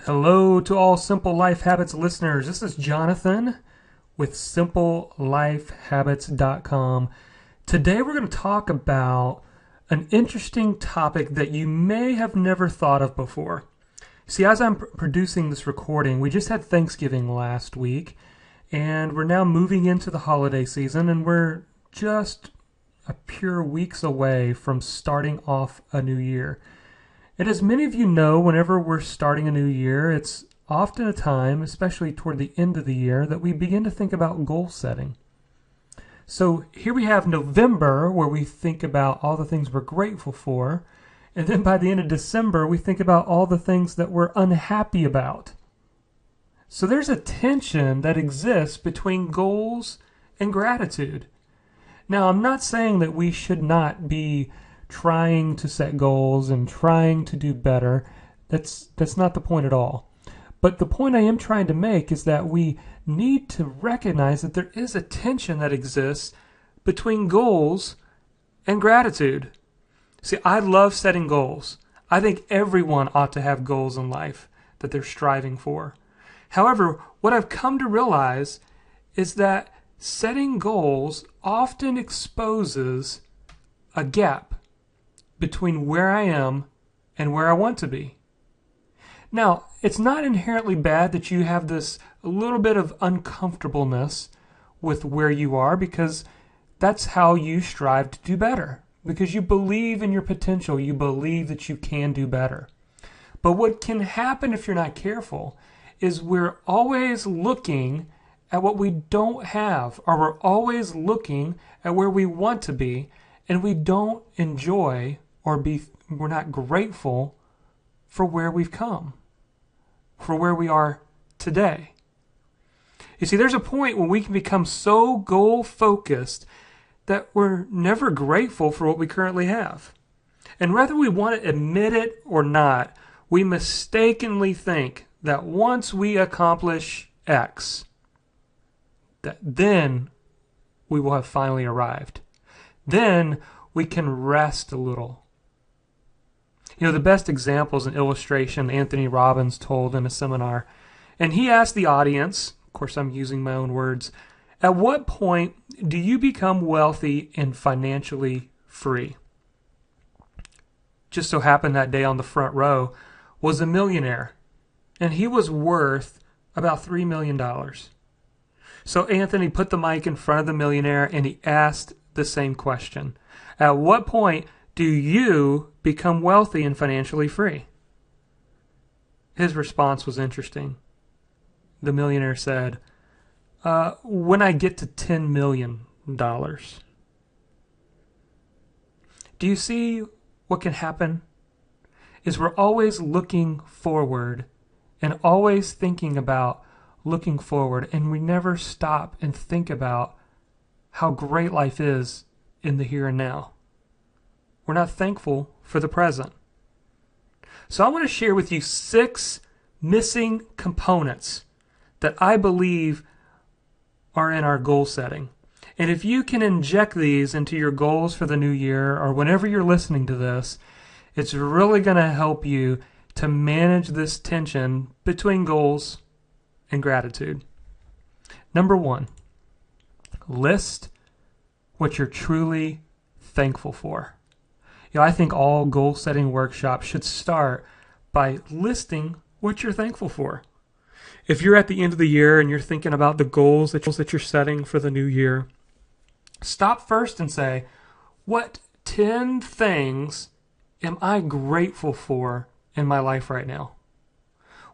Hello to all Simple Life Habits listeners. This is Jonathan with SimpleLifeHabits.com. Today we're going to talk about an interesting topic that you may have never thought of before. See, as I'm producing this recording, we just had Thanksgiving last week, and we're now moving into the holiday season, and we're just a pure weeks away from starting off a new year. And as many of you know, whenever we're starting a new year, it's often a time, especially toward the end of the year, that we begin to think about goal setting. So here we have November, where we think about all the things we're grateful for. And then by the end of December, we think about all the things that we're unhappy about. So there's a tension that exists between goals and gratitude. Now, I'm not saying that we should not be trying to set goals and trying to do better. That's not the point at all. But the point I am trying to make is that we need to recognize that there is a tension that exists between goals and gratitude. See, I love setting goals. I think everyone ought to have goals in life that they're striving for. However, what I've come to realize is that setting goals often exposes a gap between where I am and where I want to be. Now, it's not inherently bad that you have this a little bit of uncomfortableness with where you are, because that's how you strive to do better. Because you believe in your potential, you believe that you can do better. But what can happen if you're not careful is we're always looking at what we don't have, or we're always looking at where we want to be, and we don't enjoy we're not grateful for where we've come, for where we are today. You see, there's a point when we can become so goal-focused that we're never grateful for what we currently have. And whether we want to admit it or not, we mistakenly think that once we accomplish X, that then we will have finally arrived. Then we can rest a little. You know, the best example is an illustration Anthony Robbins told in a seminar. And he asked the audience, of course I'm using my own words, at what point do you become wealthy and financially free? Just so happened that day on the front row was a millionaire. And he was worth about $3 million. So Anthony put the mic in front of the millionaire and he asked the same question. At what point do you become wealthy and financially free? His response was interesting. The millionaire said, when I get to $10 million. Do you see what can happen? Is we're always looking forward and always thinking about looking forward, and we never stop and think about how great life is in the here and now. We're not thankful for the present. So I want to share with you 6 missing components that I believe are in our goal setting. And if you can inject these into your goals for the new year, or whenever you're listening to this, it's really going to help you to manage this tension between goals and gratitude. Number 1, list what you're truly thankful for. You know, I think all goal-setting workshops should start by listing what you're thankful for. If you're at the end of the year and you're thinking about the goals that you're setting for the new year, stop first and say, what 10 things am I grateful for in my life right now?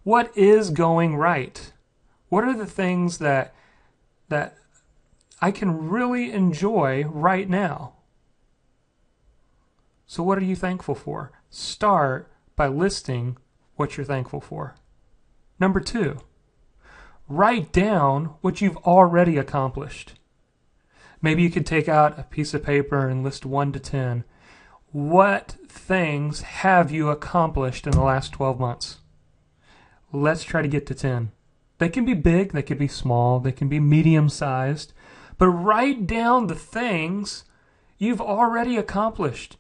What is going right? What are the things that I can really enjoy right now? So what are you thankful for? Start by listing what you're thankful for. Number 2, write down what you've already accomplished. Maybe you could take out a piece of paper and list 1 to 10. What things have you accomplished in the last 12 months? Let's try to get to 10. They can be big, they can be small, they can be medium-sized, but write down the things you've already accomplished.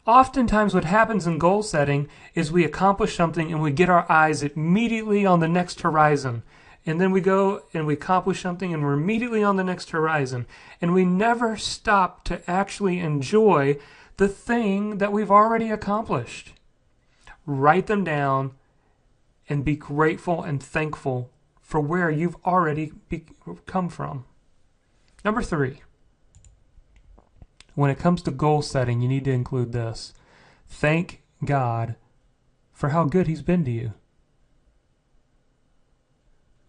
Oftentimes what happens in goal setting is we accomplish something and we get our eyes immediately on the next horizon. And then we go and we accomplish something and we're immediately on the next horizon. And we never stop to actually enjoy the thing that we've already accomplished. Write them down and be grateful and thankful for where you've already come from. Number 3. When it comes to goal setting, you need to include this. Thank God for how good He's been to you.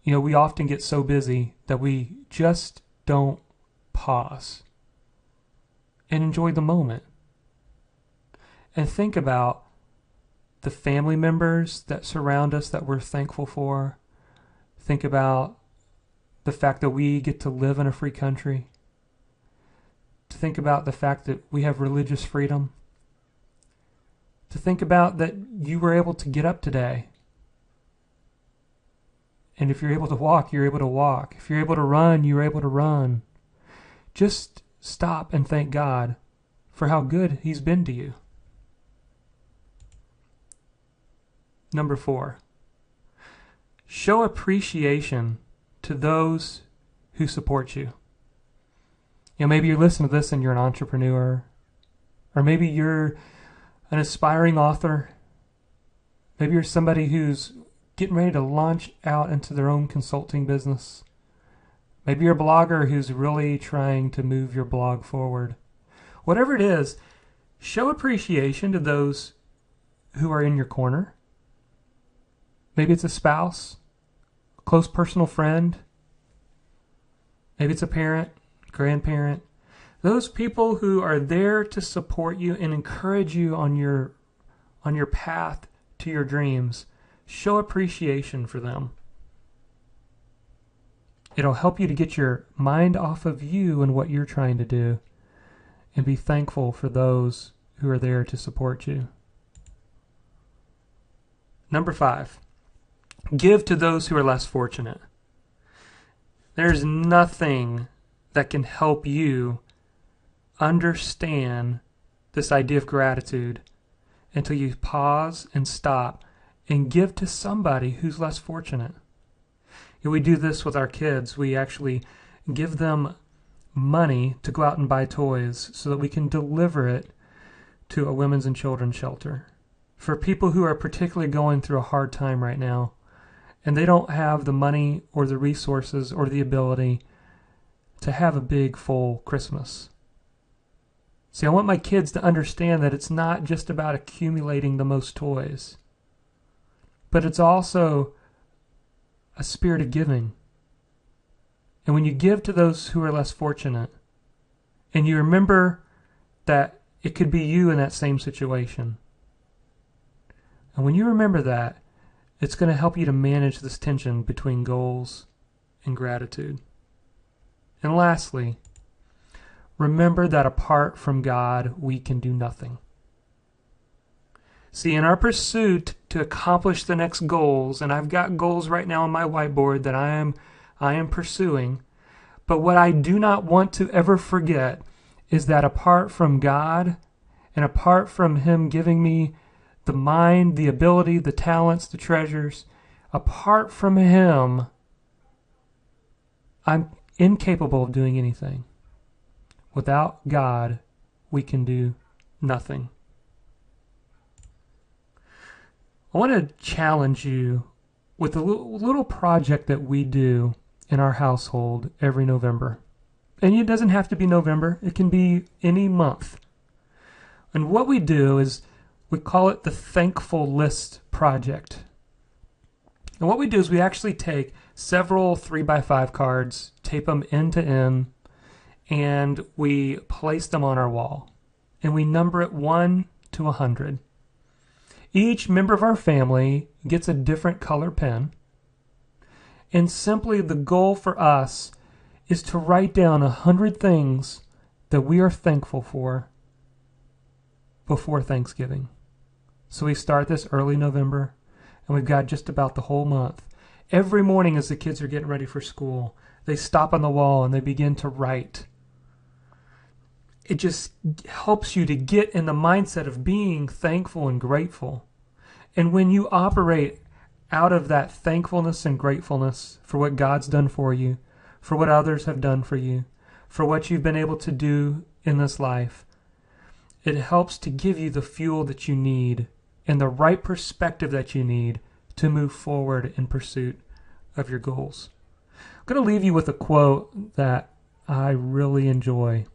You know, we often get so busy that we just don't pause and enjoy the moment. And think about the family members that surround us that we're thankful for. Think about the fact that we get to live in a free country. To think about the fact that we have religious freedom. To think about that you were able to get up today. And if you're able to walk, you're able to walk. If you're able to run, you're able to run. Just stop and thank God for how good He's been to you. Number 4. Show appreciation to those who support you. You know, maybe you're listening to this and you're an entrepreneur, or maybe you're an aspiring author. Maybe you're somebody who's getting ready to launch out into their own consulting business. Maybe you're a blogger who's really trying to move your blog forward. Whatever it is, show appreciation to those who are in your corner. Maybe it's a spouse, a close personal friend. Maybe it's a parent, grandparent. Those people who are there to support you and encourage you on your path to your dreams. Show appreciation for them. It'll help you to get your mind off of you and what you're trying to do, and be thankful for those who are there to support you. Number 5, give to those who are less fortunate. There's nothing that can help you understand this idea of gratitude until you pause and stop and give to somebody who's less fortunate. You know, we do this with our kids. We actually give them money to go out and buy toys so that we can deliver it to a women's and children's shelter. For people who are particularly going through a hard time right now, and they don't have the money or the resources or the ability to have a big, full Christmas. See, I want my kids to understand that it's not just about accumulating the most toys, but it's also a spirit of giving. And when you give to those who are less fortunate, and you remember that it could be you in that same situation, and when you remember that, it's going to help you to manage this tension between goals and gratitude. And lastly, remember that apart from God, we can do nothing. See, in our pursuit to accomplish the next goals, and I've got goals right now on my whiteboard that I am pursuing, but what I do not want to ever forget is that apart from God, and apart from Him giving me the mind, the ability, the talents, the treasures, apart from Him, I'm incapable of doing anything. Without God, we can do nothing. I want to challenge you with a little project that we do in our household every November. And it doesn't have to be November. It can be any month. And what we do is we call it the Thankful List Project. And what we do is we actually take several 3x5 cards, tape them end to end, and we place them on our wall. And we number it 1 to 100. Each member of our family gets a different color pen. And simply the goal for us is to write down 100 things that we are thankful for before Thanksgiving. So we start this early November, and we've got just about the whole month. Every morning as the kids are getting ready for school, they stop on the wall and they begin to write. it just helps you to get in the mindset of being thankful and grateful. And when you operate out of that thankfulness and gratefulness for what God's done for you, for what others have done for you, for what you've been able to do in this life, it helps to give you the fuel that you need and the right perspective that you need to move forward in pursuit of your goals. I'm going to leave you with a quote that I really enjoy.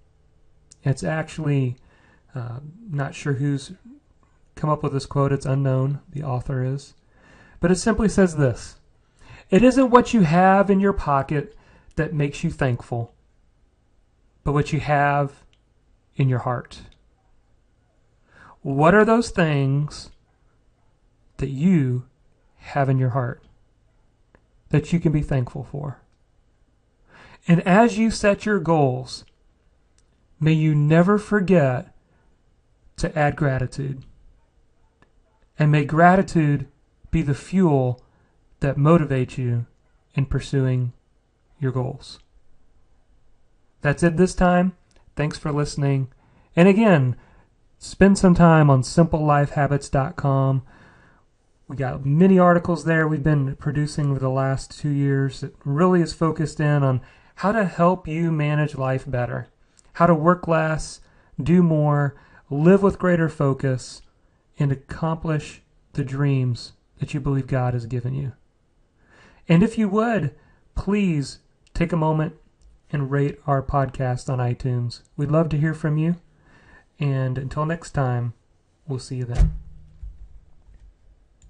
It's actually not sure who's come up with this quote. It's unknown. The author is. But it simply says this: "It isn't what you have in your pocket that makes you thankful, but what you have in your heart." What are those things that you have in your heart that you can be thankful for? And as you set your goals, may you never forget to add gratitude. And may gratitude be the fuel that motivates you in pursuing your goals. That's it this time. Thanks for listening. And again, spend some time on simplelifehabits.com. We got many articles there we've been producing over the last 2 years. It really is focused in on how to help you manage life better, how to work less, do more, live with greater focus, and accomplish the dreams that you believe God has given you. And if you would, please take a moment and rate our podcast on iTunes. We'd love to hear from you. And until next time, we'll see you then.